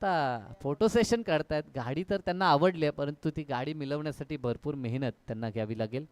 आता photo session काढतायत. गाडी तर त्यांना आवडली आहे, परंतु ती गाडी मिळवण्यासाठी भरपूर मेहनत त्यांना घ्यावी लागेल.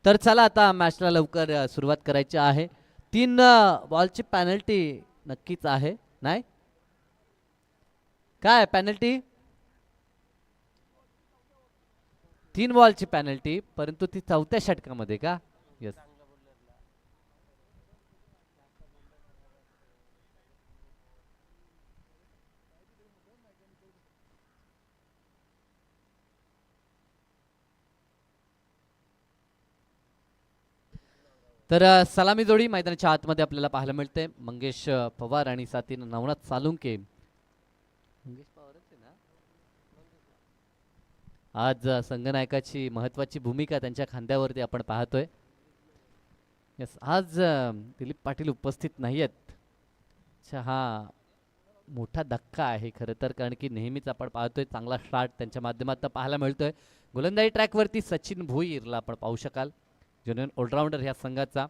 तर चला आता मॅचला लवकर सुरुवात करायची आहे. 3 बॉलची पेनल्टी नक्कीच आहे, नाही काय पेनल्टी? 3 बॉलची पेनल्टी, परंतु ती चौथ्या षटकामध्ये का? येस. तर सलामी जोडी मैदानाच्या आतमध्ये आपल्याला पाहायला मिळते. मंगेश पवार आणि साथीनं नवनाथ सालुंके. मंगेश पवारच आहे ना? आज संघनायकाची महत्वाची भूमिका त्यांच्या खांद्यावरती आपण पाहतोय. यस, आज दिलीप पाटील उपस्थित नाही आहेत. अच्छा, हा मोठा धक्का आहे खरं तर, कारण की नेहमीच आपण पाहतोय चांगला स्टार्ट त्यांच्या माध्यमातून पाहायला मिळतोय. गोलंदाजी ट्रॅकवरती सचिन भोईरला आपण पाहू शकाल, जेन्युइन ऑलराऊंडर ह्या संघाचा.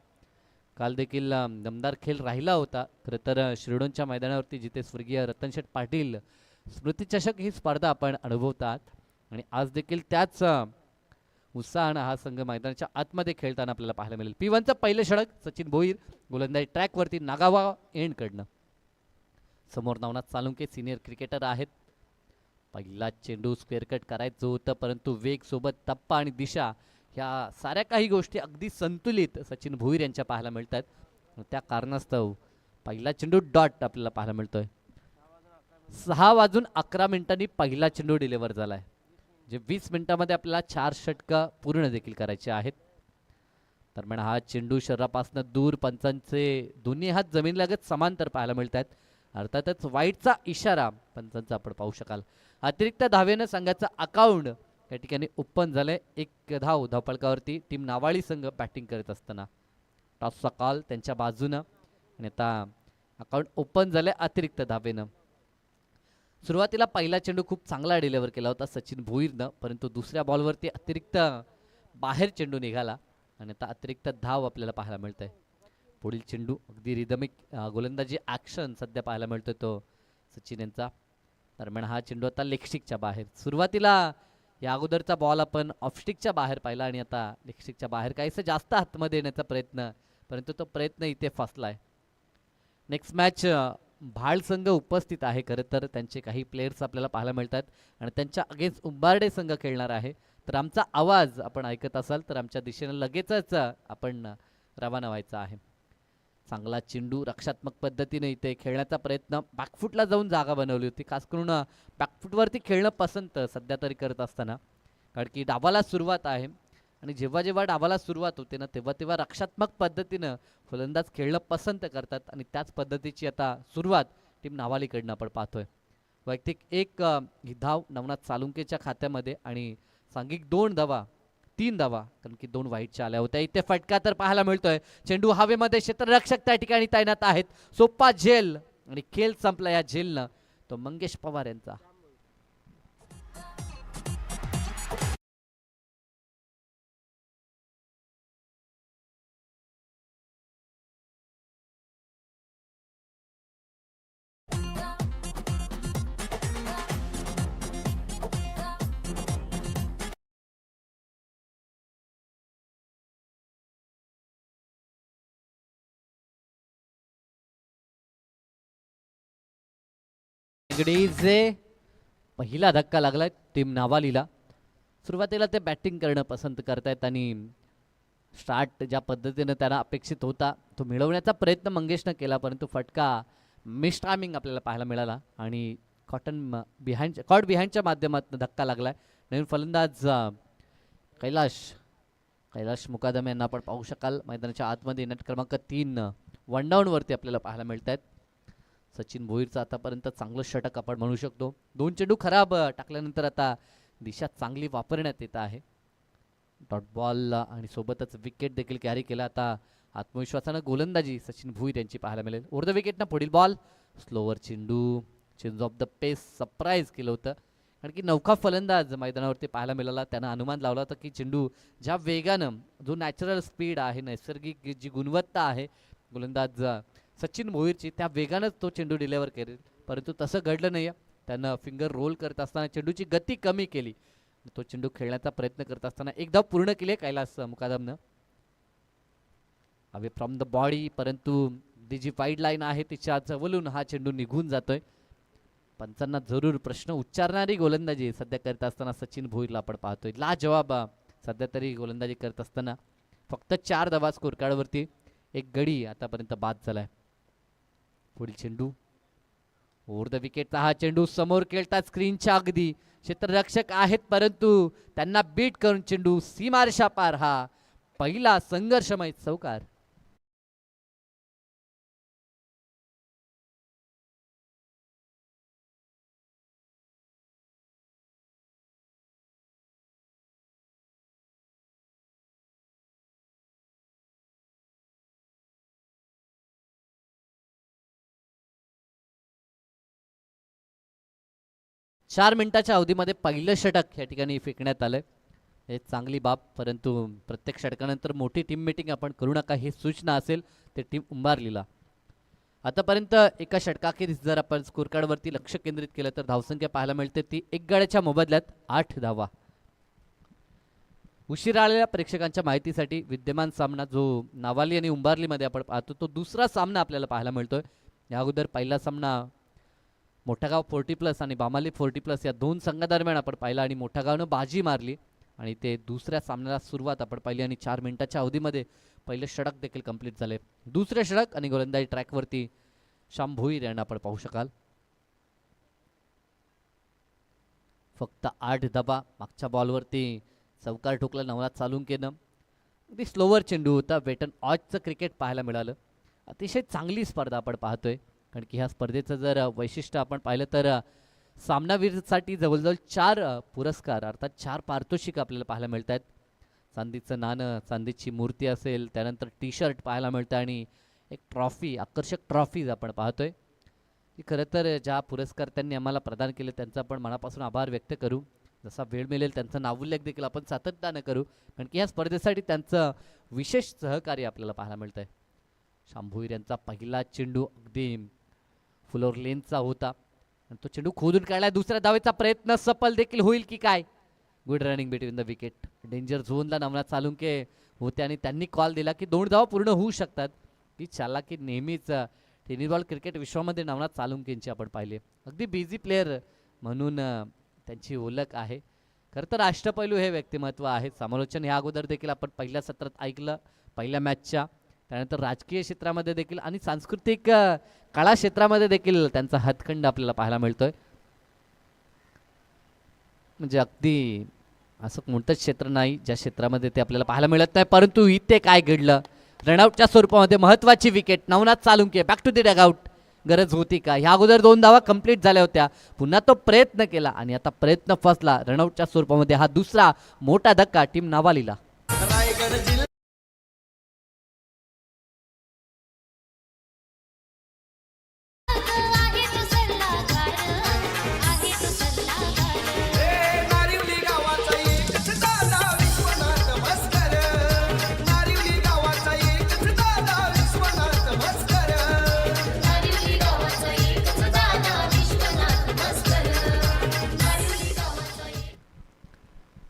काल देखील दमदार खेळ राहिला होता. खरं तर शिरडोनच्या मैदानावरती जिथे स्वर्गीय रतनशेठ पाटील स्मृती चषक ही स्पर्धा आपण अनुभवतात, आणि आज देखील त्याच उत्साहानं हा संघ मैदानाच्या आतमध्ये खेळताना आपल्याला पाहायला मिळेल. P1चं पहिलं षटक सचिन भोईर गोलंदाजी ट्रॅकवरती नागावा एंडकडनं. समोर नवनाथ सालुंके सिनियर क्रिकेटर आहेत. पहिला चेंडू स्क्वेअर कट करायचं होतं, परंतु वेग सोबत टप्पा आणि दिशा ह्या साऱ्या काही गोष्टी अगदी संतुलित सचिन भोईर यांच्या पाहायला मिळतात. त्या कारणास्तव पहिला चेंडू डॉट आपल्याला पाहायला मिळतोय. 6:11 पहिला चेंडू डिलिव्हर झालाय. जे 20 मिनिटांमध्ये आपल्याला 4 षटकं पूर्ण देखील करायचे आहेत. दरम्यान हा चेंडू शरीरापासून दूर, पंचांचे दोन्ही हात जमिनीलगत समांतर पाहायला मिळतात. अर्थातच वाईटचा इशारा पंचांचा आपण पाहू शकाल. अतिरिक्त धावेनं संघाचा अकाउंट या ठिकाणी ओपन झालंय. 1 धावफलकावरती टीम नावाळी संघ बॅटिंग करत असताना टॉसचा कॉल त्यांच्या बाजूनं, आणि आता अकाउंट ओपन झालंय अतिरिक्त धावेनं. सुरुवातीला पहिला चेंडू खूप चांगला डिलिव्हर केला होता सचिन भोईरनं, परंतु दुसऱ्या बॉलवरती अतिरिक्त बाहेर चेंडू निघाला आणि आता अतिरिक्त धाव आपल्याला पाहायला मिळतंय. पुढील चेंडू अगदी रिदमिक गोलंदाजी ॲक्शन सध्या पाहायला मिळतोय तो सचिन यांचा. दरम्यान हा चेंडू आता लेगस्टिकच्या बाहेर. सुरुवातीला या अगोदरचा बॉल आपण ऑफस्टिकच्या बाहेर पाहिला, आणि आता लेगस्टिकच्या बाहेर काहीसं जास्त आतमध्ये येण्याचा प्रयत्न, परंतु तो प्रयत्न इथे फसलाय. नेक्स्ट मॅच भाळ संघ उपस्थित आहे. खरं तर त्यांचे काही प्लेयर्स आपल्याला पाहायला मिळतात, आणि त्यांच्या अगेन्स्ट उंबारडे संघ खेळणार आहे. तर आमचा आवाज आपण ऐकत असाल तर आमच्या दिशेनं लगेचच आपण रवाना व्हायचा आहे. चांगला चेंडू रक्षात्मक पद्धतीने इथे खेळण्याचा प्रयत्न, बॅकफुटला जाऊन जागा बनवली होती. खास करून बॅकफुटवरती खेळणं पसंत सध्या तरी करत असताना, कारण की डावाला सुरुवात आहे, आणि जेव्हा जेव्हा डावाला सुरुवात होते ना तेव्हा तेव्हा रक्षात्मक पद्धतीनं फलंदाज खेळणं पसंत करतात, आणि त्याच पद्धतीची आता सुरुवात टीम नावालीकडनं आपण पाहतोय. वैयक्तिक 1 ही धाव नवनाथ सालुंकेच्या खात्यामध्ये, आणि सांघिक 2 धावा, 3 धावा, कारण की 2 वाईटच्या आल्या होत्या. इथे फटका तर पाहायला मिळतोय. चेंडू हवेमध्ये, क्षेत्ररक्षक त्या ठिकाणी तैनात आहेत. सोप्पा झेल, आणि खेळ संपला या झेलनं, तो मंगेश पवार यांचा. पहिला धक्का लागलाय टीम नावालीला. सुरुवातीला ते बॅटिंग करणं पसंत करतायत, आणि स्टार्ट ज्या पद्धतीनं त्यांना अपेक्षित होता तो मिळवण्याचा प्रयत्न मंगेशनं केला, परंतु फटका मिस टायमिंग आपल्याला पाहायला मिळाला, आणि कॉट बिहाइंडच्या माध्यमातून धक्का लागलाय. नवीन फलंदाज कैलाश मुकादम यांना आपण पाहू शकाल मैदानाच्या आतमध्ये. नेट क्रमांक 3 वन डाऊनवरती आपल्याला पाहायला मिळत आहेत. सचिन भोईरचं आतापर्यंत चांगलं षटक आपण म्हणू शकतो. 2 चेंडू खराब टाकल्यानंतर आता दिशा चांगली वापरण्यात येत आहे. डॉट बॉल आणि सोबतच विकेट देखील कॅरी केला. आता आत्मविश्वासानं गोलंदाजी सचिन भोईर यांची पाहायला मिळेल. ओव्हर द विकेटनं पुढील बॉल, स्लोवर चेंडू, change of the pace surprise केलं होतं, कारण की नौका फलंदाज मैदानावरती पाहायला मिळाला. त्यानं अनुमान लावला होता की चेंडू ज्या वेगानं, जो नॅचरल स्पीड आहे, नैसर्गिक जी गुणवत्ता आहे गोलंदाज सचिन भोईरची, त्या वेगानंच तो चेंडू डिलिव्हर करेल, परंतु तसं घडलं नाही. त्यानं फिंगर रोल करत असताना चेंडूची गती कमी केली. तो चेंडू खेळण्याचा प्रयत्न करत असताना 1 धाव पूर्ण केली कैलास मुकादमनं. अवे फ्रॉम द बॉडी, परंतु ती जी वाईड लाईन आहे तिच्या जवळून हा चेंडू निघून जातोय. पंचांना जरूर प्रश्न उच्चारणारी गोलंदाजी सध्या करत असताना सचिन भोईरला आपण पाहतोय. लाजवाब सध्या तरी गोलंदाजी करत असताना. फक्त 4 धावा स्कोर कार्डवरती, एक गडी आतापर्यंत बाद झालाय. पुढील चेंडू ओव्हर द विकेटचा हा चेंडू समोर खेळतात स्क्रीनच्या अगदी. क्षेत्ररक्षक आहेत परंतु त्यांना बीट करून चेंडू सीमारेषा पार. हा पहिला संघर्षमय चौकार. चार मिनिटाच्या अवधीमध्ये पहिलं षटक या ठिकाणी फेकण्यात आलंय. हे चांगली बाब, परंतु प्रत्येक षटकानंतर मोठी टीम मीटिंग आपण करू नका ही सूचना असेल ते टीम उंबारलीला. आतापर्यंत एका षटकाखेरीज जर आपण स्कोर कार्डवरती लक्ष केंद्रित केलं तर धावसंख्या पाहायला मिळते ती एक गड्याच्या मोबदल्यात 8 धावा. उशिरा आलेल्या प्रेक्षकांच्या माहितीसाठी विद्यमान सामना जो नावाली आणि उंबारलीमध्ये आपण पाहतो तो दुसरा सामना आपल्याला पाहायला मिळतोय. या अगोदर पहिला सामना मोठागाव 40+ आणि बामाली 40+ या दोन संघादरम्यान आपण पाहिला आणि मोठागावनं बाजी मारली आणि ते दुसऱ्या सामन्याला सुरुवात आपण पाहिली आणि 4 मिनिटाच्या अवधीमध्ये पहिले षटक देखील कंप्लीट झाले. दुसरे षटक आणि गोलंदाजी ट्रॅकवरती श्याम भोईर यांना आपण पाहू शकाल. फक्त 8 धाबा. मागच्या बॉलवरती चौकार ठोकला नवनाथ सालुंकेनं. अगदी स्लोवर चेंडू होता. वेटन ऑजचं क्रिकेट पाहायला मिळालं. अतिशय चांगली स्पर्धा आपण पाहतोय, कारण की ह्या स्पर्धेचं जर वैशिष्ट्य आपण पाहिलं तर सामनावीरसाठी जवळजवळ 4 पुरस्कार अर्थात 4 पारितोषिक आपल्याला पाहायला मिळत आहेत. चांदीचं नाणं, चांदीची मूर्ती असेल, त्यानंतर टी शर्ट पाहायला मिळतं आणि एक ट्रॉफी, आकर्षक ट्रॉफीज आपण पाहतोय. की खरं तर ज्या पुरस्कार त्यांनी आम्हाला प्रदान केले त्यांचा आपण मनापासून आभार व्यक्त करू. जसा वेळ मिळेल त्यांचा नावोल्लेख देखील आपण सातत्यानं करू, कारण की ह्या स्पर्धेसाठी त्यांचं विशेष सहकार्य आपल्याला पाहायला मिळतं आहे. श्याम भोईर यांचा पहिला चेंडू अगदी फुलोर लेनचा होता आणि तो चेंडू खोदून काढला. दुसऱ्या धावेचा प्रयत्न सफल देखील होईल की काय. Good running between the wicket. Danger झोनला नवनाथ सालुंके होते आणि त्यांनी कॉल दिला की 2 धावा पूर्ण होऊ शकतात. ती चालाकी नेहमीच टेनिस बॉल क्रिकेट विश्वामध्ये नवनाथ सालुंकेंची आपण पाहिली. अगदी बिझी प्लेअर म्हणून त्यांची ओळख आहे. खरं तर राष्ट्रपैलू हे व्यक्तिमत्व आहे. समालोचन ह्या अगोदर देखील आपण पहिल्या सत्रात ऐकलं, पहिल्या मॅचच्या. त्यानंतर राजकीय क्षेत्रामध्ये देखील आणि सांस्कृतिक कला क्षेत्रामध्ये देखील त्यांचा हातखंड आपल्याला पाहायला मिळतोय. म्हणजे अगदी असं कोणतंच क्षेत्र नाही ज्या क्षेत्रामध्ये ते आपल्याला पाहायला मिळत नाही. परंतु इथे काय घडलं, रनआउटच्या स्वरूपामध्ये महत्वाची wicket. Navnath Salunke back to the dugout. गरज होती का. ह्या अगोदर 2 धावा कंप्लीट झाल्या होत्या. पुन्हा तो प्रयत्न केला आणि आता प्रयत्न फसला. रनआउटच्या स्वरूपामध्ये हा दुसरा मोठा धक्का टीम नावालीला.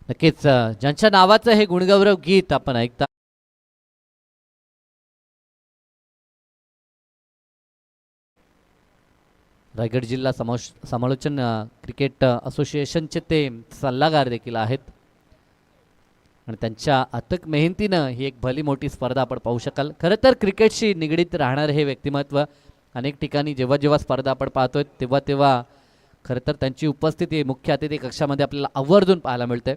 नक्कीच ज्यांच्या नावाचं हे गुणगौरव गीत आपण ऐकता. रायगड जिल्हा समालोचन क्रिकेट असोसिएशनचे ते सल्लागार देखील आहेत आणि त्यांच्या अथक मेहनतीनं ही एक भली मोठी स्पर्धा आपण पाहू शकाल. खरं तर क्रिकेटशी निगडीत राहणार हे व्यक्तिमत्व अनेक ठिकाणी जेव्हा जेव्हा स्पर्धा आपण पाहतोय तेव्हा तेव्हा खरं तर त्यांची उपस्थिती मुख्य अतिथी कक्षामध्ये आपल्याला आवर्जून पाहायला मिळते.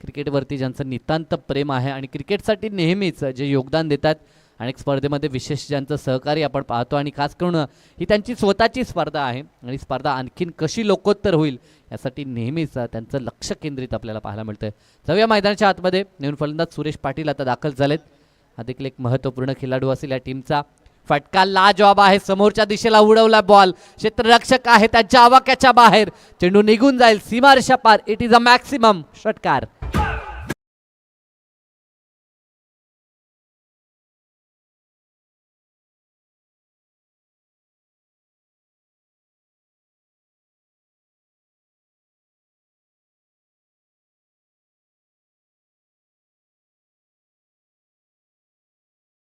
क्रिकेटवरती ज्यांचं नितांत प्रेम आहे आणि क्रिकेटसाठी नेहमीच जे योगदान देतात, अनेक स्पर्धेमध्ये विशेष ज्यांचं सहकार्य आपण पाहतो आणि खास करून ही त्यांची स्वतःची स्पर्धा आहे आणि स्पर्धा आणखीन कशी लोकोत्तर होईल यासाठी नेहमीच त्यांचं लक्ष केंद्रित आपल्याला पाहायला मिळतं. जाऊया मैदानाच्या आतमध्ये. नवीन फलंदाज सुरेश पाटील आता दाखल झालेत. हा देखील एक महत्त्वपूर्ण खेळाडू असेल या टीमचा. फटका लाजवाब आहे. समोरच्या दिशेला उडवला बॉल. क्षेत्ररक्षक आहे त्यांच्या आवाक्याच्या बाहेर. चेंडू निघून जाईल सीमारेषा पार. इट इज अ मॅक्सिमम षटकार.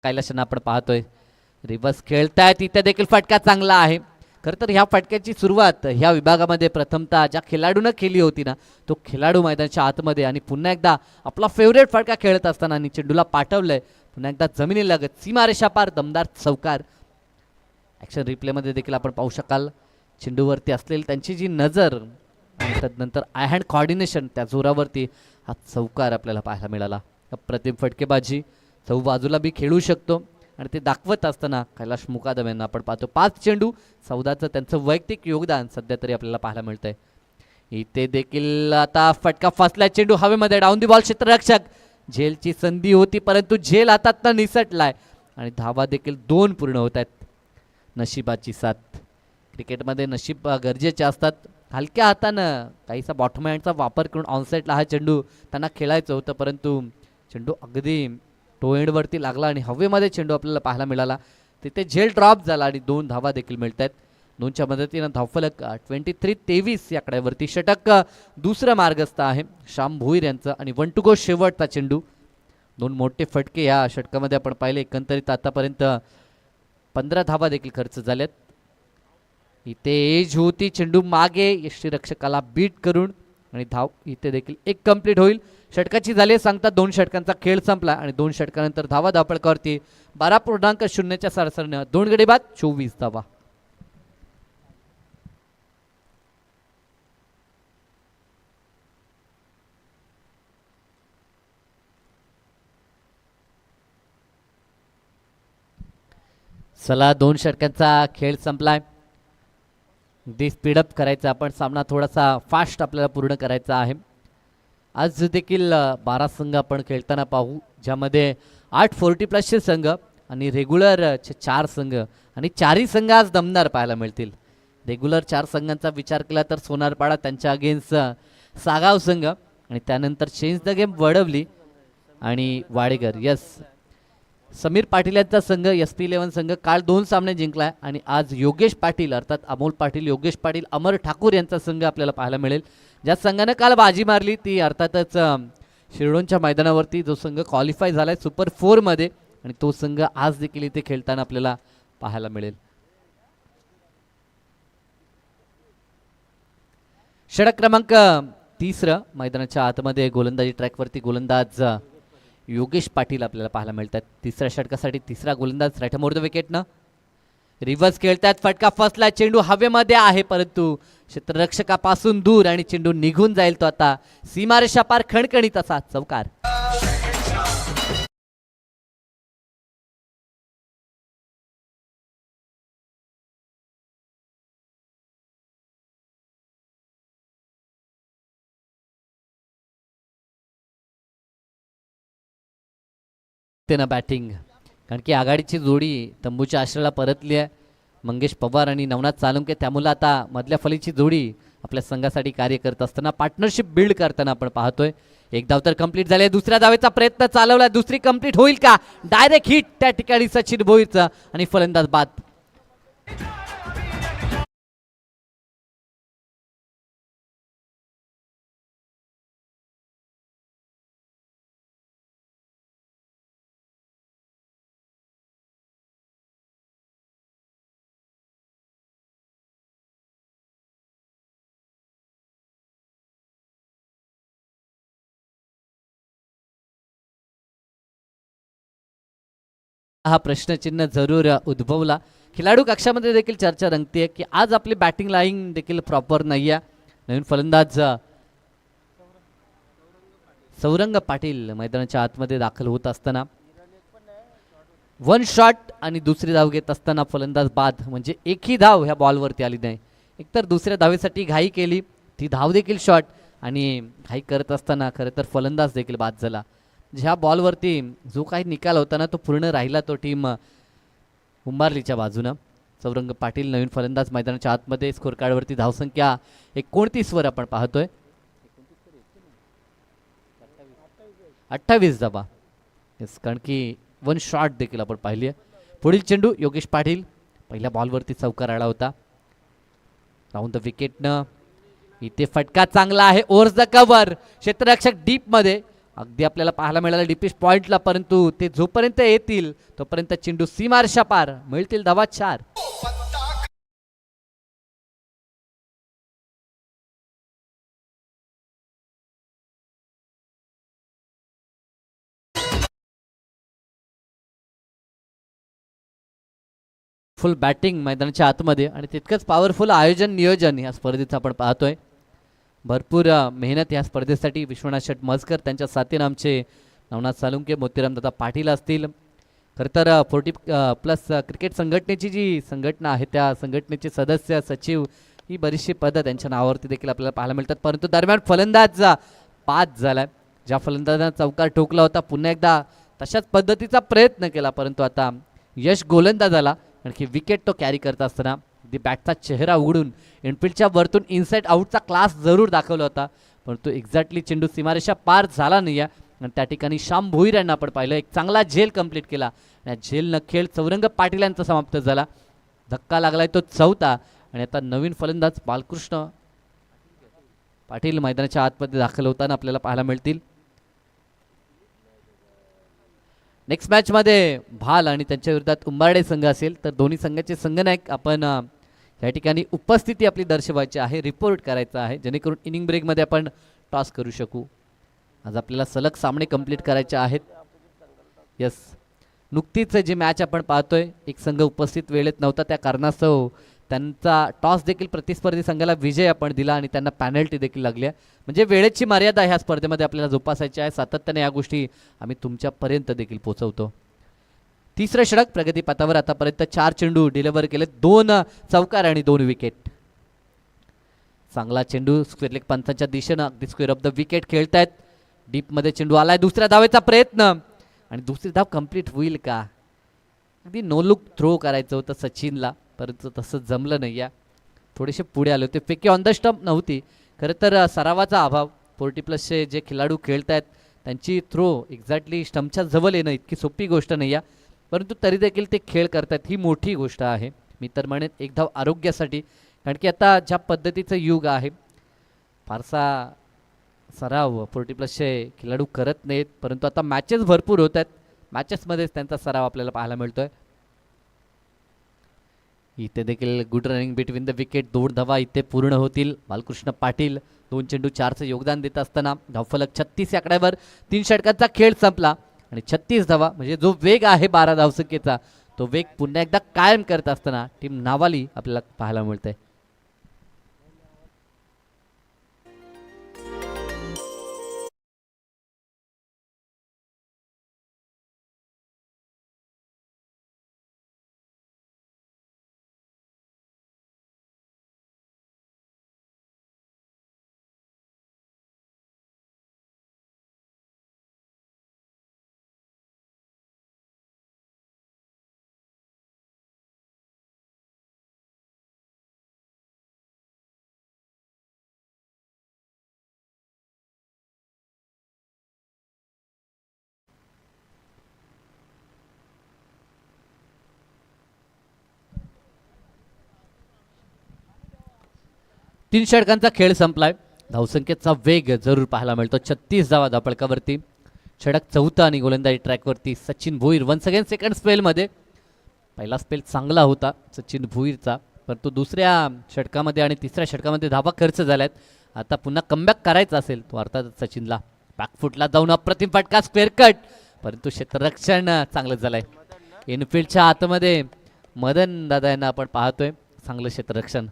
कैलाशांना आपण पाहतोय रिव्हर्स खेळतायत, इथे देखील फटका चांगला आहे. खरं तर ह्या फटक्याची सुरुवात ह्या विभागामध्ये प्रथमतः ज्या खेळाडूनं केली होती ना, तो खेळाडू मैदानाच्या आतमध्ये आणि पुन्हा एकदा आपला फेवरेट फटका खेळत असताना आणि चेंडूला पाठवलंय पुन्हा एकदा जमिनीलगत सीमारेषा पार दमदार चौकार. ॲक्शन रिप्लेमध्ये देखील आपण पाहू शकाल चेंडूवरती असलेली त्यांची जी नजर आणि त्यानंतर आय हँड कॉर्डिनेशन त्या जोरावरती हा चौकार आपल्याला पाहायला मिळाला. अप्रतिम फटकेबाजी, चौ बाजूला बी खेळू शकतो आणि ते दाखवत असताना कैलाश मुकादम यांना आपण पाहतो 5 चेंडू 14चं त्यांचं वैयक्तिक योगदान सध्या तरी आपल्याला पाहायला मिळतंय. इथे देखील आता फटका फसला, चेंडू हवेमध्ये, डाऊन दी बॉल, क्षेत्ररक्षक झेलची संधी होती परंतु झेल हातातनं निसटलाय आणि धावा देखील 2 पूर्ण होत आहेत. नशिबाची साथ, क्रिकेटमध्ये नशीब गरजेचे असतात. हलक्या हातानं काहीसा बॉटम हँडचा वापर करून ऑनसाईडला हा चेंडू त्यांना खेळायचं होतं परंतु चेंडू अगदी टो एंडवरती लागला आणि हवेमध्ये चेंडू आपल्याला पाहायला मिळाला. तिथे झेल ड्रॉप झाला आणि 2 धावा देखील मिळत आहेत. 2च्या मदतीनं धावफलक 23-23 या आकड्यावरती. षटक दुसरं मार्गस्थ आहे श्याम भोईर यांचं आणि 1 to go शेवटचा चेंडू. 2 मोठे फटके या षटकामध्ये आपण पाहिले. एकंदरीत आतापर्यंत 15 धावा देखील खर्च झाल्यात. इथे एज होती, चेंडू मागे यष्टीरक्षकाला बीट करून आणि धाव इथे देखील एक कंप्लीट होईल. षटकाची झाली सांगतात 2 षटकांचा खेळ संपला आणि 2 षटकानंतर धावा धावपळकावरती 12.0 सरासरीनं 2 गडी बाद 24 धावा. चला 2 षटकांचा खेळ संपलाय. दी स्पीडअप करायचा आपण, सामना थोडासा फास्ट आपल्याला पूर्ण करायचा आहे. आज देखील 12 संघ आपण खेळताना पाहू ज्यामध्ये 8 40+ संघ आणि रेग्युलर 4 संघ आणि 4ही संघ आज दमदार पाहायला मिळतील. रेग्युलर 4 संघांचा विचार केला तर सोनारपाडा त्यांच्या अगेन्स्ट सागाव संघ आणि त्यानंतर चेंज द गेम वडवली आणि वाडेकर यस समीर पाटील यांचा संघ SP11 संघ काल 2 सामने जिंकलाय आणि आज योगेश पाटील अर्थात अमोल पाटील, योगेश पाटील, अमर ठाकूर यांचा संघ आपल्याला पाहायला मिळेल. ज्या संघानं काल बाजी मारली ती अर्थातच शिरडोनच्या मैदानावरती जो संघ क्वालिफाय झालाय सुपर 4 मध्ये आणि तो संघ आज देखील इथे खेळताना आपल्याला पाहायला मिळेल. षटक क्रमांक 3 मैदानाच्या आतमध्ये गोलंदाजी ट्रॅकवरती गोलंदाज योगेश पाटील आपल्याला पाहायला मिळतात. 3ऱ्या षटकासाठी 3रा गोलंदाज राईट मोर द विकेटनं रिव्हर्स खेळतात. फटका फसला, चेंडू हवेमध्ये आहे परंतु क्षेत्ररक्षकापासून दूर आणि चेंडू निघून जाईल तो आता सीमारेषा पार खणखणीत असा चौकार. बॅटिंग कारण की आघाडीची जोडी तंबूच्या आश्रयाला परतली आहे. मंगेश पवार आणि नवनाथ चालुंके त्यामुळे आता मधल्या फलीची जोडी आपल्या संघासाठी कार्य करत असताना पार्टनरशिप बिल्ड करताना आपण पाहतोय. एक धाव तर कंप्लीट झाले, दुसऱ्या धावेचा प्रयत्न चालवला, दुसरी कंप्लीट होईल का? डायरेक्ट हिट त्या ठिकाणी सचिन भोईरचा आणि फलंदाज बाद. हा प्रश्नचिन्ह जरूर उद्भवला. खेळाडू कक्षामध्ये देखील चर्चा रंगते की आज आपली बॅटिंग लाईन देखील प्रॉपर नाही आहे. नवीन फलंदाज सौरंग पाटील मैदानाच्या आतमध्ये दाखल होत असताना 1 शॉट आणि दुसरी धाव घेत असताना फलंदाज बाद, म्हणजे एकही धाव ह्या बॉलवरती आली नाही. एकतर दुसऱ्या धावेसाठी घाई केली, ती धाव देखील शॉट आणि घाई करत असताना खरं तर फलंदाज देखील बाद झाला. ह्या बॉलवरती जो काही निकाल होता ना तो पूर्ण राहिला तो टीम उंबारलीच्या बाजूनं. सौरंग पाटील नवीन फलंदाज मैदानाच्या आतमध्ये. स्कोर कार्डवरती धावसंख्या 29 वर आपण पाहतोय. 28 धावा येस, कारण की 1 शॉट देखील आपण पाहिली आहे. पुढील चेंडू योगेश पाटील, पहिल्या बॉलवरती चौकार आला होता. राऊंड द विकेटनं इथे फटका चांगला आहे, ओव्हर द कव्हर, क्षेत्ररक्षक डीप मध्ये अगदी आपल्याला पाहायला मिळालं डीपिश पॉइंटला, परंतु ते जोपर्यंत येतील तोपर्यंत चेंडू सीमारेषा पार, मिळतील धावा 4. फुल बॅटिंग मैदानाच्या आतमध्ये आणि तितकंच पॉवरफुल आयोजन नियोजन या स्पर्धेचं आपण पाहतोय. भरपूर मेहनत या स्पर्धेसाठी विश्वनाथ शेट मजकर त्यांच्या साथीनं आमचे नवनाथ सालुंके, मोतीराम दादा पाटील असतील. खरं तर 40+ क्रिकेट संघटनेची जी संघटना आहे त्या संघटनेचे सदस्य, सचिव ही बरीचशी पदं त्यांच्या नावावरती देखील आपल्याला पाहायला मिळतात. परंतु दरम्यान फलंदाज बाद झाला. ज्या फलंदाजानं चौकार ठोकला होता पुन्हा एकदा तशाच पद्धतीचा प्रयत्न केला, परंतु आता यश गोलंदाजाला आणखी विकेट तो कॅरी करत असताना दी बॅटचा चेहरा उघडून इनफिल्डच्या वरतून इनसाइड आउटचा क्लास जरूर दाखवला होता, परंतु एक्झॅक्टली चेंडू सीमारेषा पार झाला नाही आहे. आणि त्या ठिकाणी श्याम भोईर यांना आपण पाहिलं एक चांगला झेल कंप्लीट केला. या झेलनं खेळ चौरंग पाटील यांचा समाप्त झाला. धक्का लागलाय तो 4था आणि आता नवीन फलंदाज बालकृष्ण पाटील मैदानाच्या आतमध्ये दाखल होताना आपल्याला पाहायला मिळतील. नेक्स्ट मॅचमध्ये भाल आणि त्यांच्या विरोधात उंबारडे संघ असेल, तर दोन्ही संघाचे संघनायक आपण या ठिकाणी उपस्थिती आपली दर्शवायची आहे, रिपोर्ट करायचा आहे, जेणेकरून इनिंग ब्रेकमध्ये आपण टॉस करू शकू. आज आपल्याला सलग सामने कंप्लीट करायचे आहेत. यस, नुकतीच जी मॅच आपण पाहतोय एक संघ उपस्थित वेळेत नव्हता, त्या कारणास्तव त्यांचा टॉस देखील प्रतिस्पर्धी संघाला विजय आपण दिला आणि त्यांना पॅनल्टी देखील लागली आहे. म्हणजे वेळेची मर्यादा ह्या स्पर्धेमध्ये आपल्याला जोपासायची आहे. सातत्याने या गोष्टी आम्ही तुमच्यापर्यंत देखील पोहोचवतो. तिसरं षटक प्रगती पथावर आतापर्यंत 4 चेंडू डिलिव्हर केले, 2 चौकार आणि 2 विकेट. चांगला चेंडू स्क्वेअर लेग पंचांच्या दिशेनं अगदी स्क्वेअर ऑफ द विकेट खेळतायत. डीपमध्ये चेंडू आलाय, दुसऱ्या धावेचा प्रयत्न आणि दुसरी धाव कंप्लीट होईल का? अगदी नो लुक थ्रो करायचं होतं सचिनला, परंतु तसं जमलं नाही. या थोडेसे पुढे आले होते, फेकी ऑन द स्टंप नव्हती. खरं तर सरावाचा अभाव, 40+ जे खेळाडू खेळत आहेत त्यांची थ्रो एक्झॅक्टली स्टंपच्या जवळ येणं इतकी सोपी गोष्ट नाही आहे, परंतु तरी देखील ते खेळ करतात ही मोठी गोष्ट आहे. मी तर म्हणेन एक धाव आरोग्यासाठी, कारण की आता ज्या पद्धतीचं युग आहे फारसा सराव 40+ खेळाडू करत नाहीत, परंतु आता मॅचेस भरपूर होत आहेत, मॅचेसमध्येच त्यांचा सराव आपल्याला पाहायला मिळतोय. इथे देखील good running between the wicket, 2 धावा इथे पूर्ण होतील. बालकृष्ण पाटील 2 चेंडू 4चं योगदान देत असताना धावफलक 36 आकड्यावर 3 षटकांचा खेळ संपला आणि 36 धावा म्हणजे जो वेग आहे 12 धावसंख्येचा तो वेग पुन्हा एकदा कायम करत असताना टीम नावाली आपल्याला पाहायला मिळते. तीन षटकांचा खेळ संपलाय. धावसंख्येचा वेग जरूर पाहायला मिळतो. 36 धावा धावपळकावरती. षटक 4था आणि गोलंदाजी ट्रॅकवरती Sachin Bhoir once again second स्पेलमध्ये. पहिला स्पेल चांगला होता सचिन भोईरचा, परंतु दुसऱ्या षटकामध्ये आणि तिसऱ्या षटकामध्ये धावा खर्च झाल्यात. आता पुन्हा कमबॅक करायचा असेल तो अर्थात सचिनला. बॅकफुटला जाऊन अप्रतिम फटका, स्क्वेअर कट, परंतु क्षेत्ररक्षण चांगलं झालंय. इनफिल्डच्या आतमध्ये मदन दादा यांना आपण पाहतोय, चांगलं क्षेत्ररक्षण.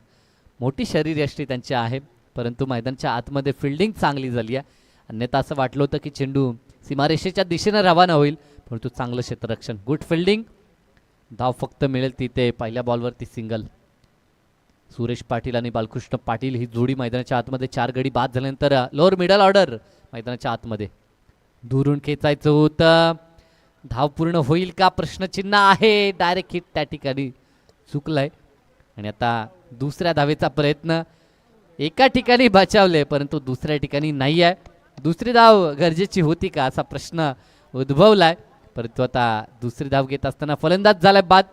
मोठी शरीरयष्टी त्यांची आहे, परंतु मैदानच्या आतमध्ये फिल्डिंग चांगली झाली आहे. अन्यथा असं वाटलं होतं की चेंडू सीमारेषेच्या दिशेनं रवाना होईल, परंतु चांगलं क्षेत्ररक्षण, गुड फिल्डिंग. धाव फक्त मिळेल तिथे पहिल्या बॉलवरती सिंगल. सुरेश पाटील आणि बालकृष्ण पाटील ही जोडी मैदानाच्या आतमध्ये 4 गडी बाद झाल्यानंतर लोअर मिडल ऑर्डर मैदानाच्या आतमध्ये दुरून खेचायचं होतं. धाव पूर्ण होईल का प्रश्नचिन्ह आहे. डायरेक्ट हिट त्या ठिकाणी चुकलंय आणि आता दुसऱ्या धावेचा प्रयत्न. एका ठिकाणी बचावले परंतु दुसऱ्या ठिकाणी नाही आहे. दुसरी धाव गरजेची होती का असा प्रश्न उद्भवलाय, परंतु आता दुसरी धाव घेत असताना फलंदाज झालाय बाद.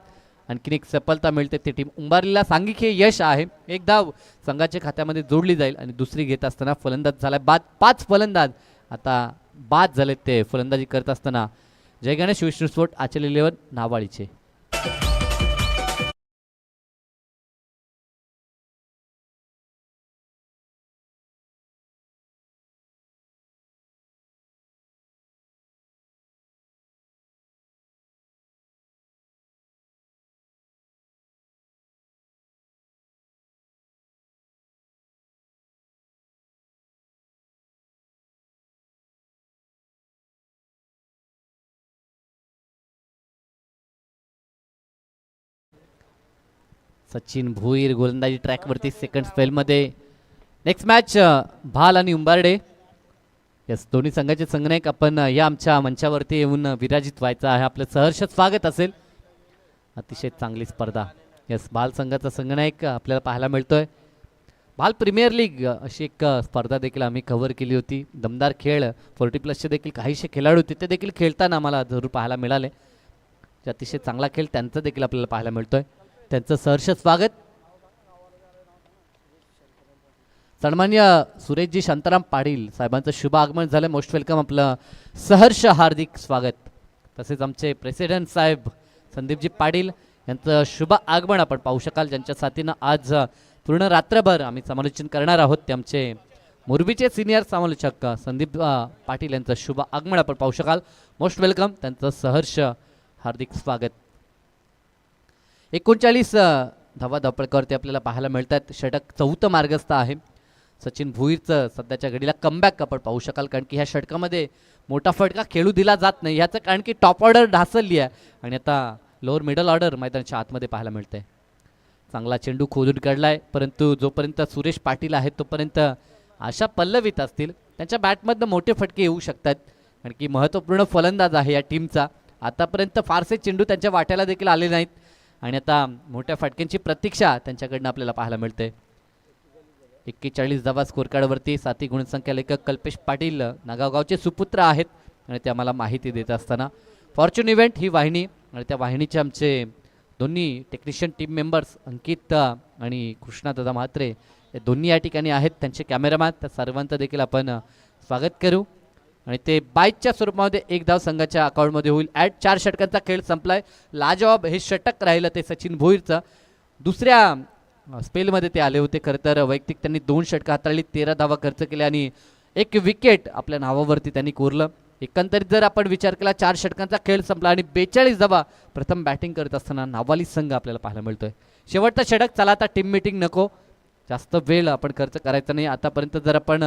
आणखीन एक सफलता मिळते, ती टीम उंबारलीला सांघिक यश आहे. एक धाव संघाच्या खात्यामध्ये जोडली जाईल आणि दुसरी घेत असताना फलंदाज झालाय बाद. 5 फलंदाज आता बाद झालेत ते फलंदाजी करत असताना. जय गणेश विष्णू स्फोट आचल 11 नावाळीचे. सचिन भोईर गोलंदाजी ट्रॅकवरती सेकंड स्पेलमध्ये. नेक्स्ट मॅच भाल आणि उंबारडे. यस, दोन्ही संघाचे संघनायक आपण या आमच्या मंचावरती येऊन विराजित व्हायचं आहे. आपलं सहर्ष स्वागत असेल. अतिशय चांगली स्पर्धा. यस, भाल संघाचा संघनायक आपल्याला पाहायला मिळतोय. भाल प्रीमियर लीग अशी एक स्पर्धा देखील आम्ही कव्हर केली होती. दमदार खेळ 40+ देखील काहीशे खेळाडू होते ते देखील खेळताना आम्हाला जरूर पाहायला मिळाले. अतिशय चांगला खेळ त्यांचा देखील आपल्याला पाहायला मिळतोय. त्यांचं सहर्ष स्वागत. सन्मान्य सुरेशजी शांताराम पाटील साहेबांचं शुभ आगमन झालं. Most welcome. आपलं सहर्ष हार्दिक स्वागत. तसेच आमचे प्रेसिडेंट साहेब संदीपजी पाटील यांचं शुभ आगमन आपण पाहू शकाल. ज्यांच्या साथीनं आज पूर्ण रात्रभर आम्ही समालोचन करणार आहोत ते आमचे मोरबीचे सिनियर समालोचक संदीप पाटील यांचं शुभ आगमन आपण पाहू शकाल. Most welcome. त्यांचं सहर्ष हार्दिक स्वागत. 39 धावा धापळकावरती आपल्याला पाहायला मिळतात. षटक 4थं मार्गस्थ आहे. सचिन भुईरचं सध्याच्या घडीला कमबॅक आपण पाहू शकाल. कारण की ह्या षटकामध्ये मोठा फटका खेळू दिला जात नाही. ह्याचं कारण की टॉप ऑर्डर ढासळली आहे आणि आता लोअर मिडल ऑर्डर मैदानाच्या आतमध्ये पाहायला मिळते. चांगला चेंडू खोदून काढलाय, परंतु जोपर्यंत सुरेश पाटील आहेत तोपर्यंत आशा पल्लवीत असतील. त्यांच्या बॅटमधनं मोठे फटके येऊ शकतात कारण की महत्त्वपूर्ण फलंदाज आहे या टीमचा. आतापर्यंत फारसे चेंडू त्यांच्या वाट्याला देखील आले नाहीत आणि आता मोठ्या फटक्यांची प्रतीक्षा त्यांच्याकडनं आपल्याला पाहायला मिळते. 41 धावा स्कोर कार्डवरती. साथी गुणसंख्या लेखक कल्पेश पाटील नागावगावचे सुपुत्र आहेत आणि ते आम्हाला माहिती देत असताना फॉर्च्यून इव्हेंट ही वाहिनी आणि त्या वाहिनीचे आमचे दोन्ही टेक्निशियन टीम मेंबर्स अंकित आणि कृष्णादादा म्हात्रे हे दोन्ही या ठिकाणी आहेत. त्यांचे कॅमेरामॅन त्या सर्वांचं देखील आपण स्वागत करू. आणि ते बाईकच्या स्वरूपामध्ये एक धाव संघाच्या अकाउंटमध्ये होईल. 4 षटकांचा खेळ संपलाय. लाजवाब हे षटक राहिलं ते सचिन भोईरचं. दुसऱ्या स्पेलमध्ये ते आले होते. खरं तर वैयक्तिक त्यांनी 2 षटकं हाताळली, 13 धावा खर्च केल्या आणि 1 विकेट आपल्या नावावरती त्यांनी कोरलं. एकंदरीत जर आपण विचार केला 4 षटकांचा खेळ संपला आणि 42 धावा प्रथम बॅटिंग करत असताना नावाली संघ आपल्याला पाहायला मिळतोय. शेवटचा षटक. चला आता टीम मीटिंग नको, जास्त वेळ आपण खर्च करायचा नाही. आतापर्यंत जर आपण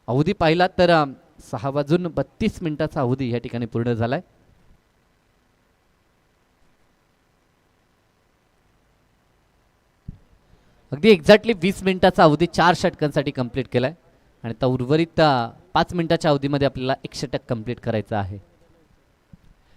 अवधी पाहिला तर 6:32 अवधी या ठिकाणी पूर्ण झालाय. अगदी एक्झॅक्टली 20 मिनिटाचा अवधी 4 षटकांसाठी कंप्लीट केलाय आणि आता उर्वरित 5 मिनिटाच्या अवधीमध्ये आपल्याला 1 षटक कंप्लीट करायचं आहे.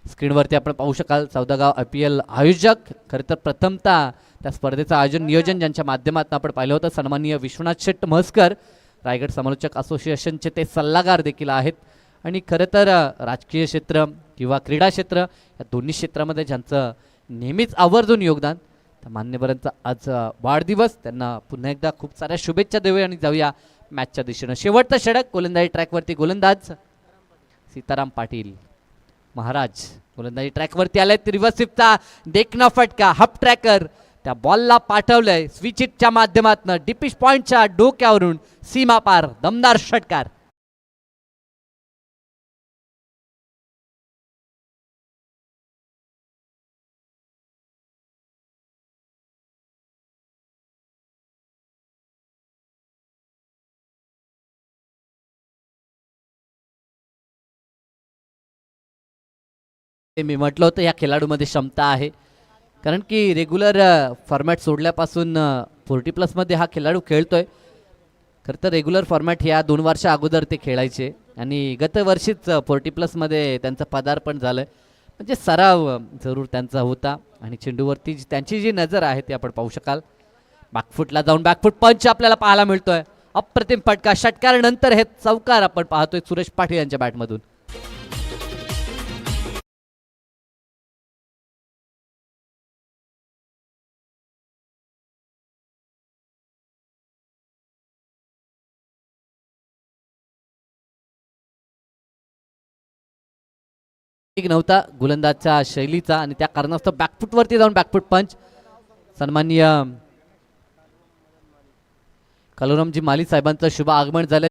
स्क्रीनवरती आपण पाहू शकाल चौदागाव IPL आयोजक. खरं तर प्रथमतः त्या स्पर्धेचं आयोजन नियोजन ज्यांच्या माध्यमातून आपण पाहिलं होतं सन्माननीय विश्वनाथ शेट म्हसकर, रायगड समालोचक असोसिएशनचे ते सल्लागार देखील आहेत. आणि खरं तर राजकीय क्षेत्र किंवा क्रीडा क्षेत्र या दोन्ही क्षेत्रामध्ये ज्यांचं नेहमीच आवर्जून योगदान, त्या मान्यवरांचा आज वाढदिवस. त्यांना पुन्हा एकदा खूप साऱ्या शुभेच्छा देऊया आणि जाऊया मॅचच्या दिशेनं. शेवटचं षटक गोलंदाजी ट्रॅकवरती. गोलंदाज सीताराम पाटील महाराज गोलंदाजी ट्रॅकवरती आले. रिव्हर्स स्वीपचा देखना फटका. हप ट्रॅकर त्या बॉलला पाठवलंय स्विच हिटच्या माध्यमातून डिपिश पॉइंटच्या डोक्यावरून सीमा पार. दमदार षटकार. मी म्हटलं होतं या खेळाडूमध्ये क्षमता आहे कारण की रेग्युलर फॉर्मॅट सोडल्यापासून 40+ हा खेळाडू खेळतोय. खरं तर रेग्युलर फॉर्मॅट ह्या 2 वर्षा अगोदर ते खेळायचे आणि गतवर्षीच 40+ त्यांचं पदार्पण झालं. म्हणजे सराव जरूर त्यांचा होता आणि चेंडूवरती त्यांची जी नजर आहे ती आपण पाहू शकाल. बॅकफुटला जाऊन बॅकफुट पंच आपल्याला पाहायला मिळतोय. अप्रतिम फटका. षटकारानंतर हे चौकार आपण पाहतोय सुरेश पाटील यांच्या बॅटमधून. नव्हता गोलंदाजच्या शैलीचा आणि त्या कारणास्तव बॅकफुटवरती जाऊन बॅकफुट पंच सन्माननीय कलोरामजी माली साहेबांचं शुभ आगमन झालं.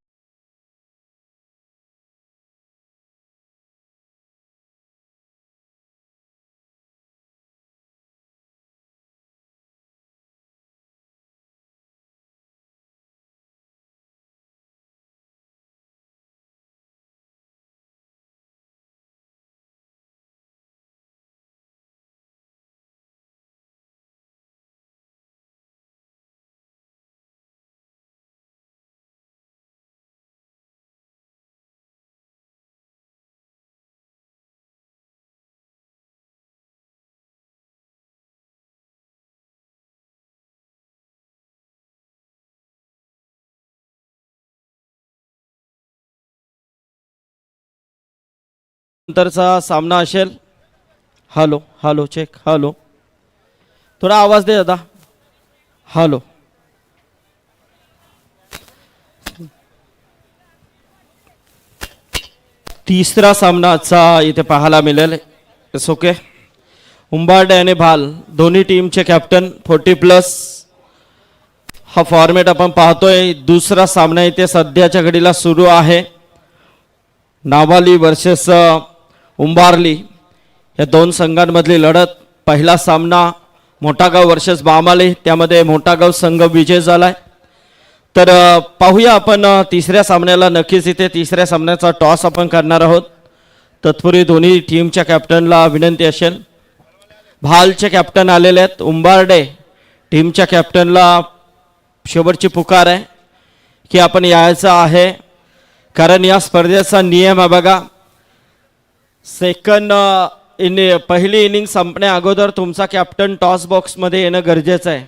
नंतरचा सामना असेल. Hello hello check. हॅलो थोडा आवाज दे दादा. हॅलो तिसरा सामना आजचा इथे पाहायला मिळेल. It's okay. उंबार्डे आणि भाल दोन्ही टीमचे कॅप्टन 40+ हा फॉर्मेट आपण पाहतोय. दुसरा सामना इथे सध्याच्या घडीला सुरू आहे. नावाली वर्सेस उंबारली या दोन संघांमधली लढत. पहिला सामना मोठागाव वर्सेस बामाले, त्यामध्ये मोठागाव संघ विजय झालाय. तर पाहूया आपण तिसऱ्या सामन्याला. नक्कीच इथे तिसऱ्या सामन्याचा टॉस आपण करणार आहोत. तत्पूर्वी दोन्ही टीमच्या कॅप्टनला विनंती असेल. भालचे कॅप्टन आलेले आहेत. उंबार्डे टीमच्या कॅप्टनला शेवटची पुकार आहे की आपण यायचं आहे, कारण या स्पर्धेचा नियम आहे बघा. पहिली इनिंग संपण्या अगोदर तुमचा कॅप्टन टॉस बॉक्समध्ये येणं गरजेचं आहे.